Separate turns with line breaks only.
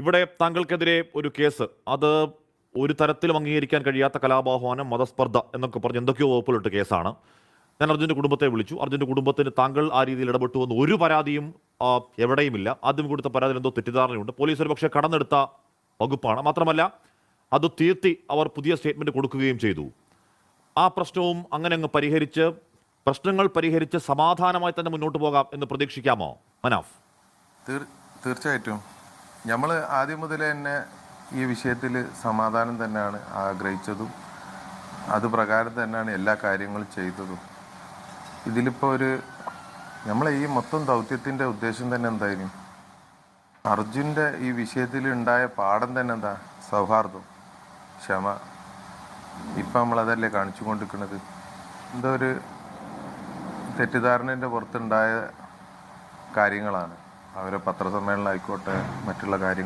ഇവിടെ താങ്കൾക്കെതിരെ ഒരു കേസ്, അത് ഒരു തരത്തിലും അംഗീകരിക്കാൻ കഴിയാത്ത കലാപാഹ്വാനം, മതസ്പർദ്ധ എന്നൊക്കെ പറഞ്ഞ് എന്തൊക്കെയോ വകുപ്പിലിട്ട് കേസാണ്. ഞാൻ അർജുൻ്റെ കുടുംബത്തെ വിളിച്ചു. അർജുൻ്റെ കുടുംബത്തിന് താങ്കൾ ആ രീതിയിൽ ഇടപെട്ടു എന്ന് ഒരു പരാതിയും എവിടെയുമില്ല. ആദ്യം കൊടുത്ത പരാതിയിൽ എന്തോ തെറ്റിദ്ധാരണയുണ്ട്. പോലീസ് ഒരു പക്ഷേ കടന്നെടുത്ത വകുപ്പാണ്. മാത്രമല്ല അത് തിരുത്തി അവർ പുതിയ സ്റ്റേറ്റ്മെന്റ് കൊടുക്കുകയും ചെയ്തു. ആ പ്രശ്നവും അങ്ങനെ അങ്ങ് പരിഹരിച്ച്, പ്രശ്നങ്ങൾ പരിഹരിച്ച് സമാധാനമായി തന്നെ മുന്നോട്ട് പോകാം എന്ന് പ്രതീക്ഷിക്കാമോ മനാഫ്?
തീർച്ചയായിട്ടും നമ്മൾ ആദ്യം മുതലേ തന്നെ ഈ വിഷയത്തിൽ സമാധാനം തന്നെയാണ് ആഗ്രഹിച്ചതും അത് പ്രകാരം തന്നെയാണ് എല്ലാ കാര്യങ്ങളും ചെയ്തതും. ഇതിലിപ്പോൾ നമ്മളെ ഈ മൊത്തം ദൗത്യത്തിൻ്റെ ഉദ്ദേശം തന്നെ എന്തായിരുന്നു? അർജുൻ്റെ ഈ വിഷയത്തിൽ ഉണ്ടായ പാഠം തന്നെ എന്താ? സൗഹാർദ്ദം, ക്ഷമ. ഇപ്പം നമ്മളതല്ലേ കാണിച്ചു കൊണ്ടിരിക്കുന്നത്. എന്തോ ഒരു തെറ്റിദ്ധാരണൻ്റെ പുറത്തുണ്ടായ കാര്യങ്ങളാണ്. അവരെ പത്രസമ്മേളനം ആയിക്കോട്ടെ, മറ്റുള്ള കാര്യങ്ങൾ